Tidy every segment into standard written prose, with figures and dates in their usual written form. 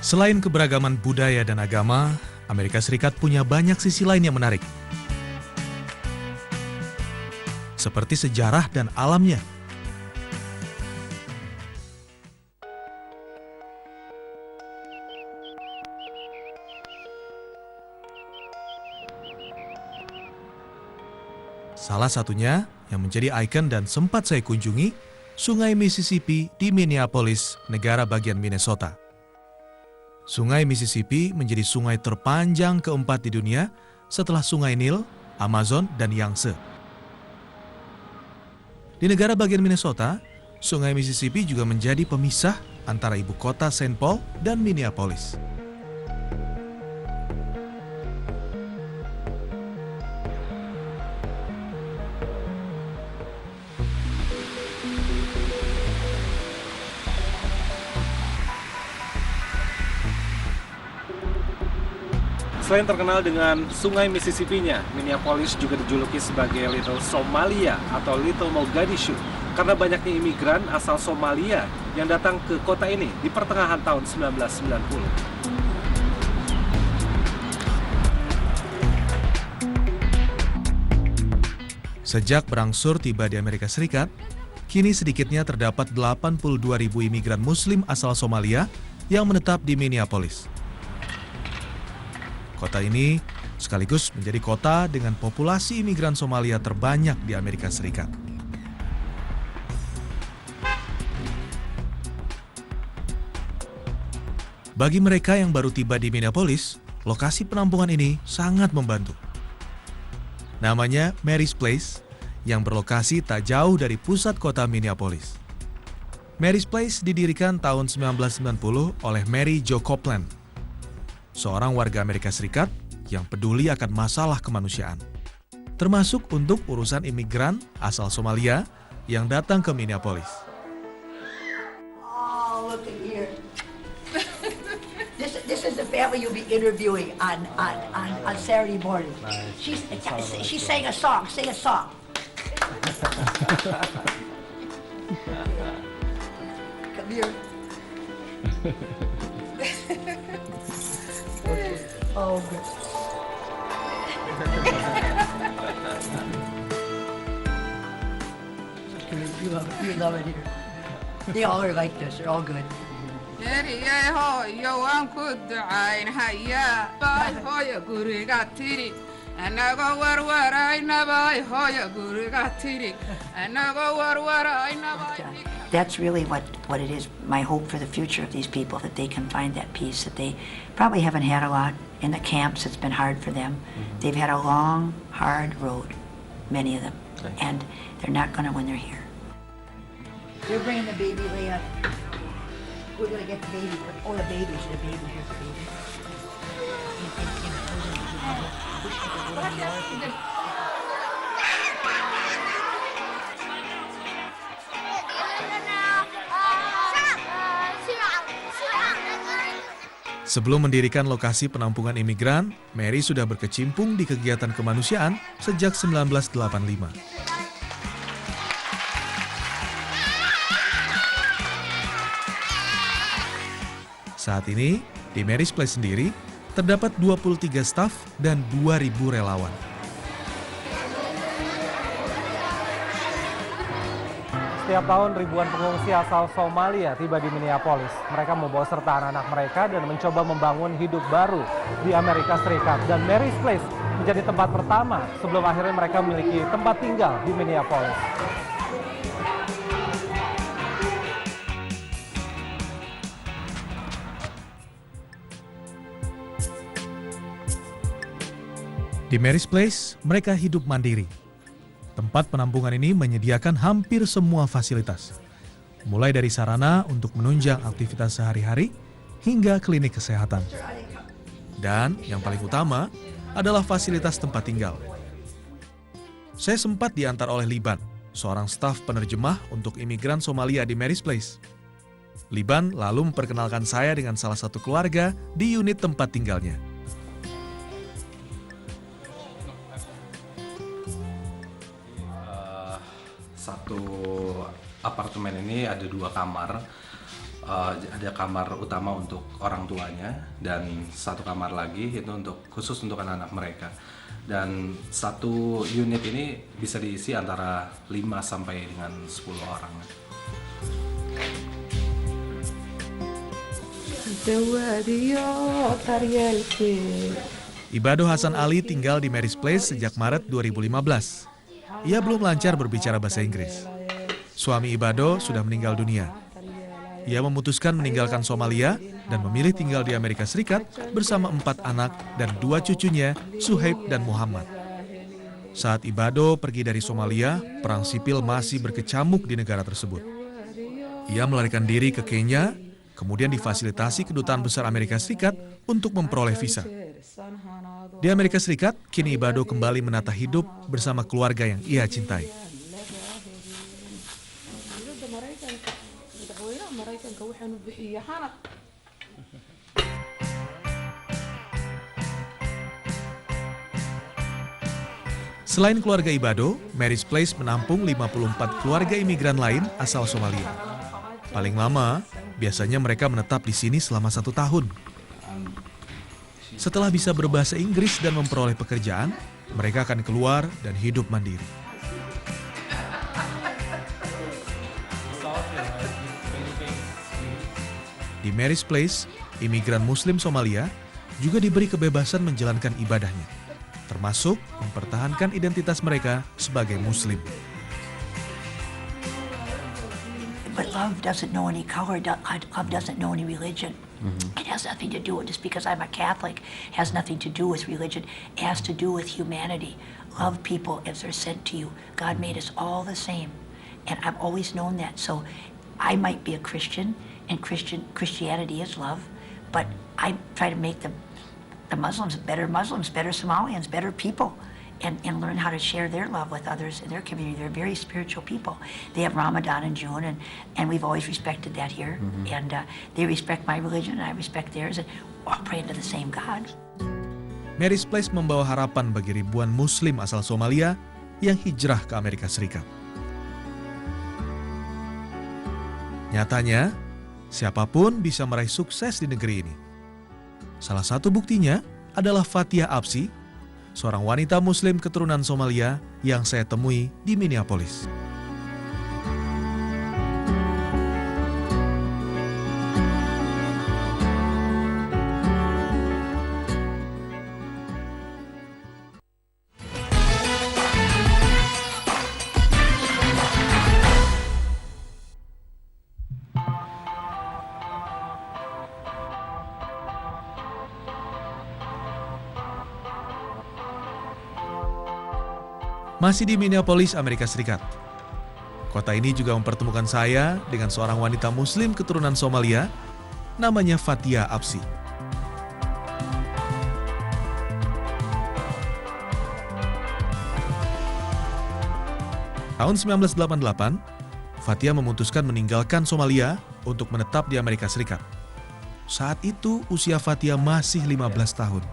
Selain keberagaman budaya dan agama, Amerika Serikat punya banyak sisi lain yang menarik. Seperti sejarah dan alamnya. Salah satunya yang menjadi ikon dan sempat saya kunjungi, Sungai Mississippi di Minneapolis, negara bagian Minnesota. Sungai Mississippi menjadi sungai terpanjang keempat di dunia setelah Sungai Nil, Amazon, dan Yangtze. Di negara bagian Minnesota, Sungai Mississippi juga menjadi pemisah antara ibu kota Saint Paul dan Minneapolis. Selain terkenal dengan sungai Mississippi-nya, Minneapolis juga dijuluki sebagai Little Somalia atau Little Mogadishu karena banyaknya imigran asal Somalia yang datang ke kota ini di pertengahan tahun 1990. Sejak berangsur tiba di Amerika Serikat, kini sedikitnya terdapat 82.000 imigran Muslim asal Somalia yang menetap di Minneapolis. Kota ini sekaligus menjadi kota dengan populasi imigran Somalia terbanyak di Amerika Serikat. Bagi mereka yang baru tiba di Minneapolis, lokasi penampungan ini sangat membantu. Namanya Mary's Place, yang berlokasi tak jauh dari pusat kota Minneapolis. Mary's Place didirikan tahun 1990 oleh Mary Jo Copeland, seorang warga Amerika Serikat yang peduli akan masalah kemanusiaan, termasuk untuk urusan imigran asal Somalia yang datang ke Minneapolis. Oh, look at here. This is the family you'll be interviewing on Saturday morning. She sang a song. Sing a song. Come here. Oh, good. You love it here. They all are like this. They're all good. That's really what it is, my hope for the future of these people, that they can find that peace, that they probably haven't had a lot in the camps. It's been hard for them. They've had a long, hard road, many of them, and they're not going to when they're here. They're bringing the baby, Leah. We're going to get the baby. Oh, the baby. Here's the baby. Sebelum mendirikan lokasi penampungan imigran, Mary sudah berkecimpung di kegiatan kemanusiaan sejak 1985. Saat ini, di Mary's Place sendiri, terdapat 23 staf dan 2.000 relawan. Setiap tahun ribuan pengungsi asal Somalia tiba di Minneapolis. Mereka membawa serta anak-anak mereka dan mencoba membangun hidup baru di Amerika Serikat. Dan Mary's Place menjadi tempat pertama sebelum akhirnya mereka memiliki tempat tinggal di Minneapolis. Di Mary's Place, mereka hidup mandiri. Tempat penampungan ini menyediakan hampir semua fasilitas, mulai dari sarana untuk menunjang aktivitas sehari-hari hingga klinik kesehatan. Dan yang paling utama adalah fasilitas tempat tinggal. Saya sempat diantar oleh Liban, seorang staf penerjemah untuk imigran Somalia di Mary's Place. Liban lalu memperkenalkan saya dengan salah satu keluarga di unit tempat tinggalnya. Satu apartemen ini ada 2 kamar. ada kamar utama untuk orang tuanya dan satu kamar lagi itu khusus untuk anak-anak mereka. Dan satu unit ini bisa diisi antara 5 sampai dengan 10 orang. Ibado Hasan Ali tinggal di Mary's Place sejak Maret 2015. Ia belum lancar berbicara bahasa Inggris. Suami Ibado sudah meninggal dunia. Ia memutuskan meninggalkan Somalia dan memilih tinggal di Amerika Serikat bersama 4 anak dan 2 cucunya, Suhaib dan Muhammad. Saat Ibado pergi dari Somalia, perang sipil masih berkecamuk di negara tersebut. Ia melarikan diri ke Kenya, kemudian difasilitasi Kedutaan Besar Amerika Serikat untuk memperoleh visa. Di Amerika Serikat, kini Ibado kembali menata hidup bersama keluarga yang ia cintai. Selain keluarga Ibado, Mary's Place menampung 54 keluarga imigran lain asal Somalia. Paling lama, biasanya mereka menetap di sini selama 1 tahun. Setelah bisa berbahasa Inggris dan memperoleh pekerjaan, mereka akan keluar dan hidup mandiri. Di Mary's Place, imigran Muslim Somalia juga diberi kebebasan menjalankan ibadahnya, termasuk mempertahankan identitas mereka sebagai Muslim. But love doesn't know any color. Love doesn't know any religion. It has nothing to do with, just because I'm a Catholic, has nothing to do with religion. It has to do with humanity. Love people as they're sent to you. God made us all the same. And I've always known that. So I might be a Christian, and Christianity is love, but I try to make the Muslims, better Somalians, better people, and learn how to share their love with others in their community. They're very spiritual people. They have Ramadan in June, and we've always respected that here. And they respect my religion, and I respect theirs, and we're all praying to the same God. Mary's Place membawa harapan bagi ribuan Muslim asal Somalia yang hijrah ke Amerika Serikat. Nyatanya, siapapun bisa meraih sukses di negeri ini. Salah satu buktinya adalah Fatia Apsi, seorang wanita Muslim keturunan Somalia yang saya temui di Minneapolis. Masih di Minneapolis, Amerika Serikat. Kota ini juga mempertemukan saya dengan seorang wanita Muslim keturunan Somalia, namanya Fatia Apsi. Tahun 1988, Fatia memutuskan meninggalkan Somalia untuk menetap di Amerika Serikat. Saat itu usia Fatia masih 15 tahun.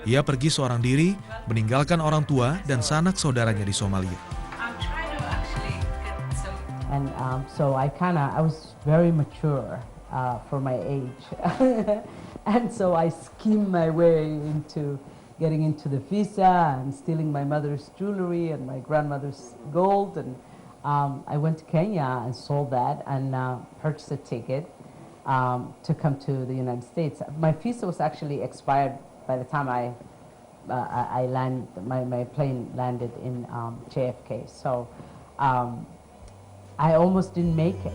Ia pergi seorang diri, meninggalkan orang tua dan sanak saudaranya di Somalia. And so I was very mature for my age. And so I schemed my way into getting into the visa and stealing my mother's jewelry and my grandmother's gold. And I went to Kenya and sold that and purchased a ticket to come to the United States. My visa was actually expired by the time my plane landed in JFK. So I almost didn't make it.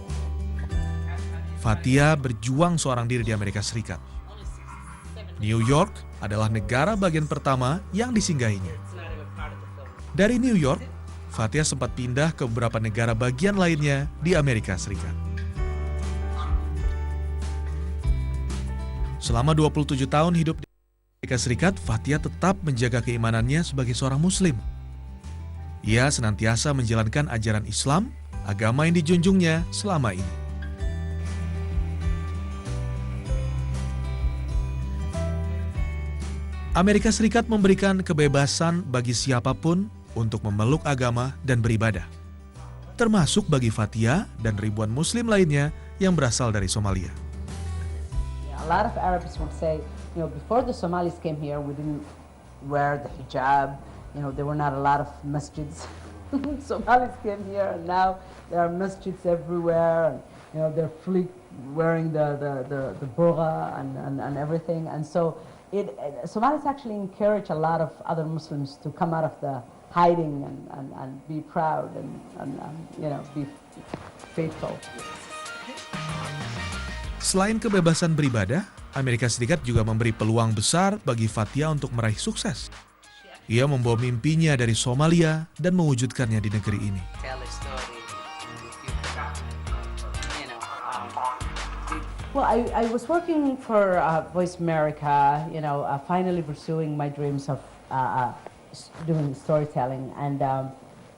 Fatia berjuang seorang diri di Amerika Serikat. New York adalah negara bagian pertama yang disinggahinya. Dari New York, Fatia sempat pindah ke beberapa negara bagian lainnya di Amerika Serikat. Selama 27 tahun hidup di Amerika Serikat, Fatia tetap menjaga keimanannya sebagai seorang Muslim. Ia senantiasa menjalankan ajaran Islam, agama yang dijunjungnya selama ini. Amerika Serikat memberikan kebebasan bagi siapapun untuk memeluk agama dan beribadah, termasuk bagi Fatia dan ribuan Muslim lainnya yang berasal dari Somalia. A lot of Arabs would say, before the Somalis came here, we didn't wear the hijab. There were not a lot of masjids. Somalis came here, and now there are masjids everywhere. And, they're fully wearing the burqa and everything. And so Somalis actually encourage a lot of other Muslims to come out of the hiding and be proud and be faithful. Selain kebebasan beribadah, Amerika Serikat juga memberi peluang besar bagi Fathia untuk meraih sukses. Ia membawa mimpinya dari Somalia dan mewujudkannya di negeri ini. Well, I was working for Voice America, finally pursuing my dreams of doing storytelling,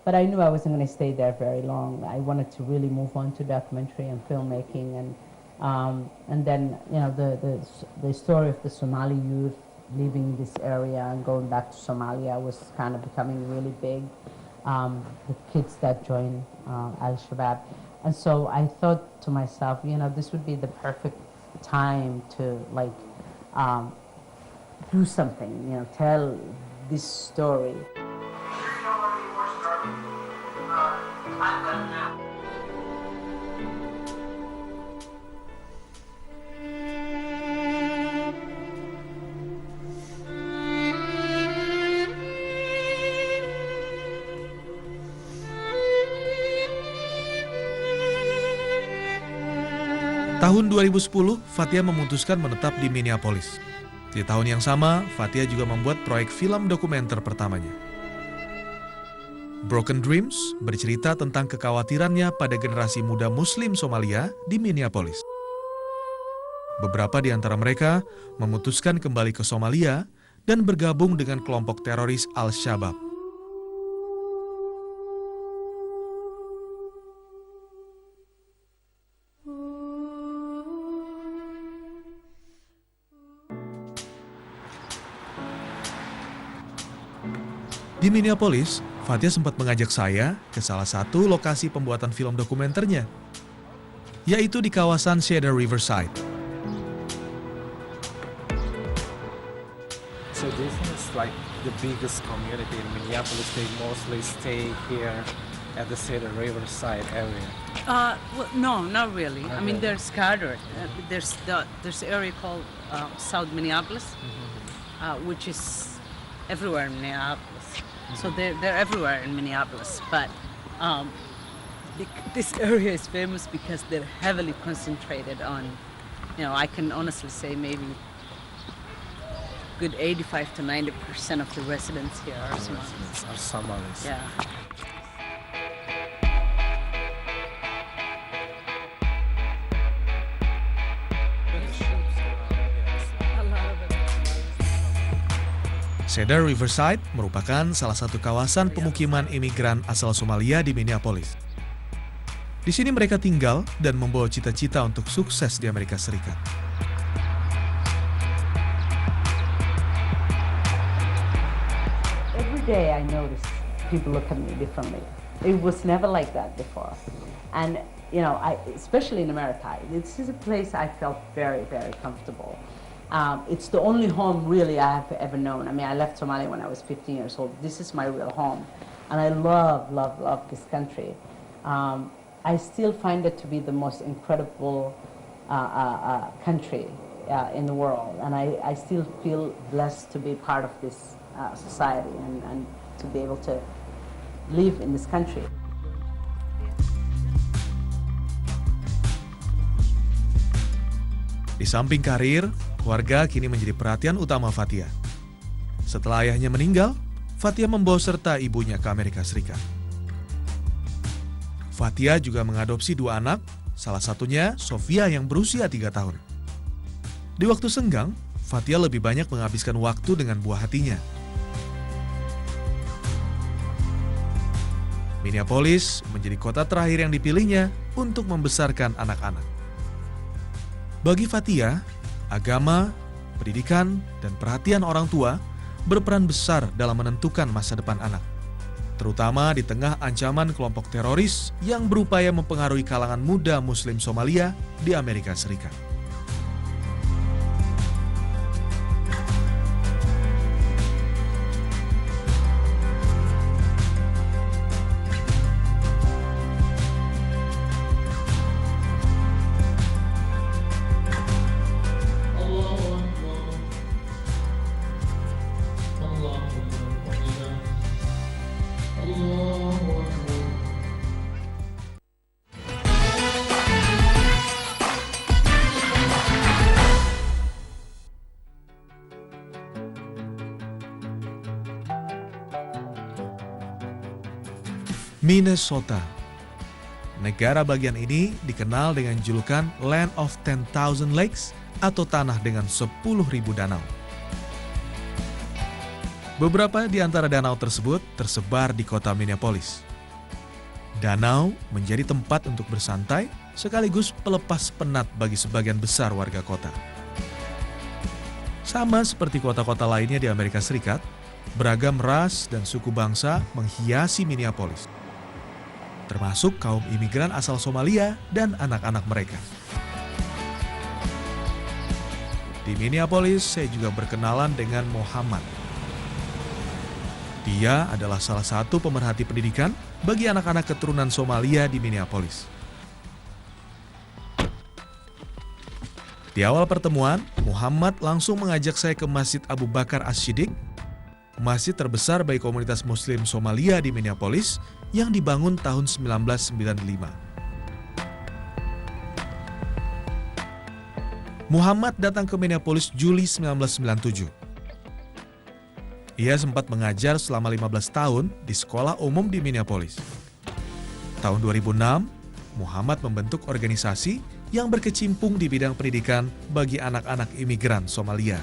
but I knew I wasn't going to stay there very long. I wanted to really move on to documentary and filmmaking, and then the story of the Somali youth leaving this area and going back to Somalia was kind of becoming really big. The kids that joined Al-Shabaab. And so I thought to myself, this would be the perfect time to do something, tell this story. Tahun 2010, Fathia memutuskan menetap di Minneapolis. Di tahun yang sama, Fathia juga membuat proyek film dokumenter pertamanya. Broken Dreams bercerita tentang kekhawatirannya pada generasi muda Muslim Somalia di Minneapolis. Beberapa di antara mereka memutuskan kembali ke Somalia dan bergabung dengan kelompok teroris Al-Shabaab. Di Minneapolis, Fathia sempat mengajak saya ke salah satu lokasi pembuatan film dokumenternya, yaitu di kawasan Cedar Riverside. So this is like the biggest community in Minneapolis. They mostly stay here at the Cedar Riverside area. Well, no, not really. I mean, they're scattered. There's an area called South Minneapolis, which is everywhere in Minneapolis. So they're everywhere in Minneapolis, but this area is famous because they're heavily concentrated on, I can honestly say maybe good 85 to 90% of the residents here are Somalis. Are Somalis. Yeah. Cedar Riverside merupakan salah satu kawasan pemukiman imigran asal Somalia di Minneapolis. Di sini mereka tinggal dan membawa cita-cita untuk sukses di Amerika Serikat. Every day I notice people look at me differently. It was never like that before. And, especially in America, this is a place I felt very, very comfortable. It's the only home really I have ever known. I mean, I left Somalia when I was 15 years old. This is my real home. And I love, love, love this country. I still find it to be the most incredible country in the world. And I still feel blessed to be part of this society and to be able to live in this country. Di samping karir, keluarga kini menjadi perhatian utama Fathia. Setelah ayahnya meninggal, Fathia membawa serta ibunya ke Amerika Serikat. Fathia juga mengadopsi 2 anak, salah satunya Sofia yang berusia 3 tahun. Di waktu senggang, Fathia lebih banyak menghabiskan waktu dengan buah hatinya. Minneapolis menjadi kota terakhir yang dipilihnya untuk membesarkan anak-anak. Bagi Fathia, agama, pendidikan, dan perhatian orang tua berperan besar dalam menentukan masa depan anak. terutama di tengah ancaman kelompok teroris yang berupaya mempengaruhi kalangan muda Muslim Somalia di Amerika Serikat. Minnesota. Negara bagian ini dikenal dengan julukan Land of 10,000 Lakes atau tanah dengan 10.000 danau. Beberapa di antara danau tersebut tersebar di kota Minneapolis. Danau menjadi tempat untuk bersantai sekaligus pelepas penat bagi sebagian besar warga kota. Sama seperti kota-kota lainnya di Amerika Serikat, beragam ras dan suku bangsa menghiasi Minneapolis, termasuk kaum imigran asal Somalia dan anak-anak mereka. Di Minneapolis, saya juga berkenalan dengan Muhammad. Dia adalah salah satu pemerhati pendidikan bagi anak-anak keturunan Somalia di Minneapolis. Di awal pertemuan, Muhammad langsung mengajak saya ke Masjid Abu Bakar As-Siddiq, masjid terbesar bagi komunitas Muslim Somalia di Minneapolis yang dibangun tahun 1995. Muhammad datang ke Minneapolis Juli 1997. Ia sempat mengajar selama 15 tahun di sekolah umum di Minneapolis. Tahun 2006, Muhammad membentuk organisasi yang berkecimpung di bidang pendidikan bagi anak-anak imigran Somalia.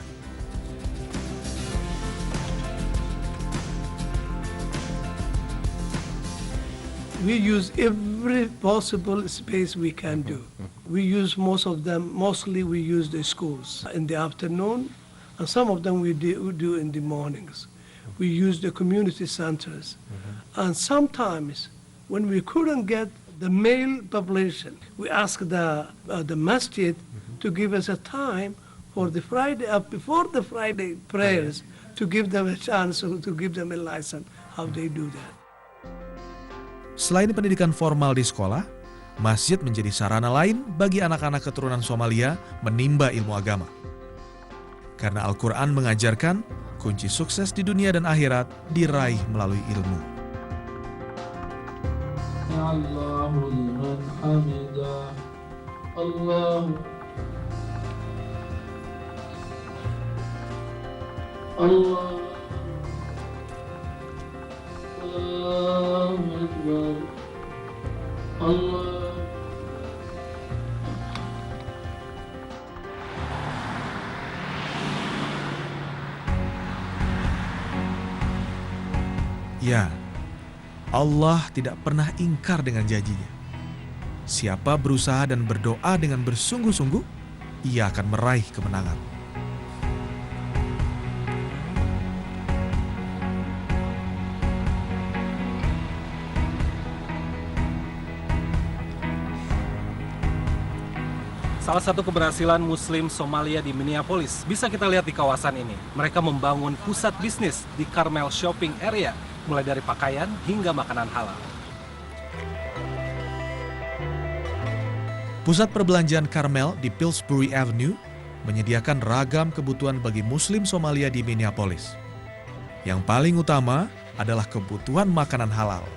We use every possible space we can do. We use mostly we use the schools in the afternoon, and some of them we do in the mornings. We use the community centers. And sometimes when we couldn't get the male population, we ask the masjid to give us a time for the Friday, before the Friday prayers, to give them a chance, to give them a lesson how they do that. Selain pendidikan formal di sekolah, masjid menjadi sarana lain bagi anak-anak keturunan Somalia menimba ilmu agama. Karena Al-Quran mengajarkan, kunci sukses di dunia dan akhirat diraih melalui ilmu. Allahu liman hamidah. Allahu Akbar. Allah. Ya, Allah tidak pernah ingkar dengan janjinya. Siapa berusaha dan berdoa dengan bersungguh-sungguh, ia akan meraih kemenangan. Salah satu keberhasilan Muslim Somalia di Minneapolis bisa kita lihat di kawasan ini. Mereka membangun pusat bisnis di Carmel Shopping Area, mulai dari pakaian hingga makanan halal. Pusat perbelanjaan Carmel di Pillsbury Avenue menyediakan ragam kebutuhan bagi Muslim Somalia di Minneapolis. Yang paling utama adalah kebutuhan makanan halal.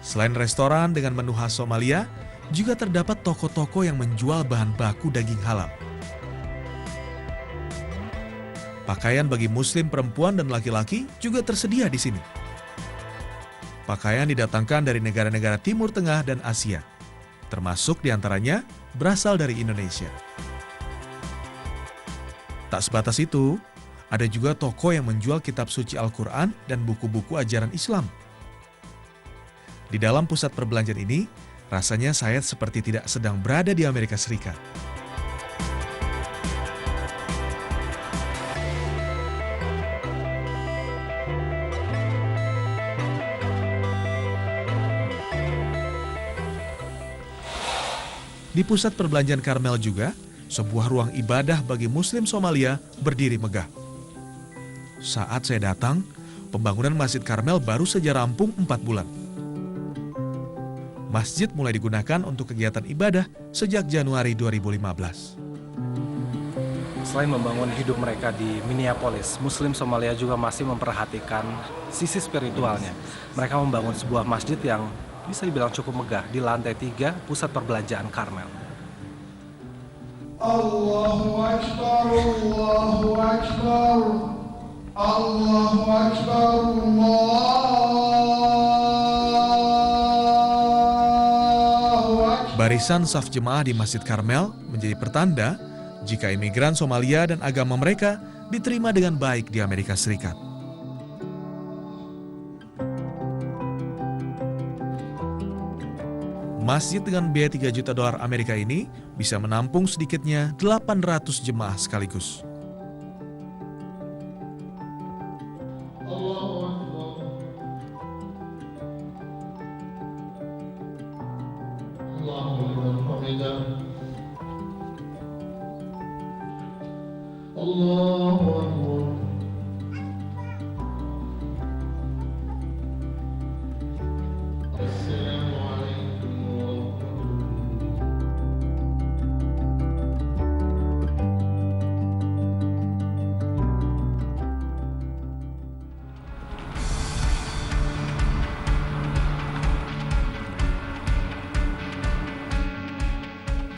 Selain restoran dengan menu khas Somalia, juga terdapat toko-toko yang menjual bahan baku daging halal. Pakaian bagi Muslim perempuan dan laki-laki juga tersedia di sini. Pakaian didatangkan dari negara-negara Timur Tengah dan Asia, termasuk diantaranya berasal dari Indonesia. Tak sebatas itu, ada juga toko yang menjual kitab suci Al-Quran dan buku-buku ajaran Islam. Di dalam pusat perbelanjaan ini, rasanya saya seperti tidak sedang berada di Amerika Serikat. Di pusat perbelanjaan Karmel juga, sebuah ruang ibadah bagi Muslim Somalia berdiri megah. Saat saya datang, pembangunan Masjid Karmel baru saja rampung 4 bulan. Masjid mulai digunakan untuk kegiatan ibadah sejak Januari 2015. Selain membangun hidup mereka di Minneapolis, Muslim Somalia juga masih memperhatikan sisi spiritualnya. Mereka membangun sebuah masjid yang bisa dibilang cukup megah di lantai 3 pusat perbelanjaan Karmel. Allahu Akbar, Allahu Akbar, Allahu Akbar, Allahu Akbar. Barisan saf jemaah di Masjid Karmel menjadi pertanda jika imigran Somalia dan agama mereka diterima dengan baik di Amerika Serikat. Masjid dengan biaya $3 juta Amerika ini bisa menampung sedikitnya 800 jemaah sekaligus. Allahu Akbar. Allahu Akbar. Hamidah. Allahu Akbar. Assalamualaikum warahmatullahi.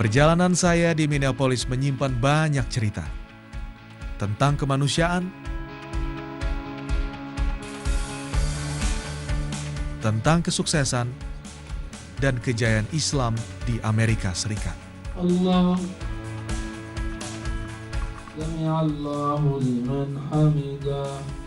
Perjalanan saya di Minneapolis menyimpan banyak cerita tentang kemanusiaan, tentang kesuksesan, dan kejayaan Islam di Amerika Serikat. Allah Sami Allahu liman hamidah.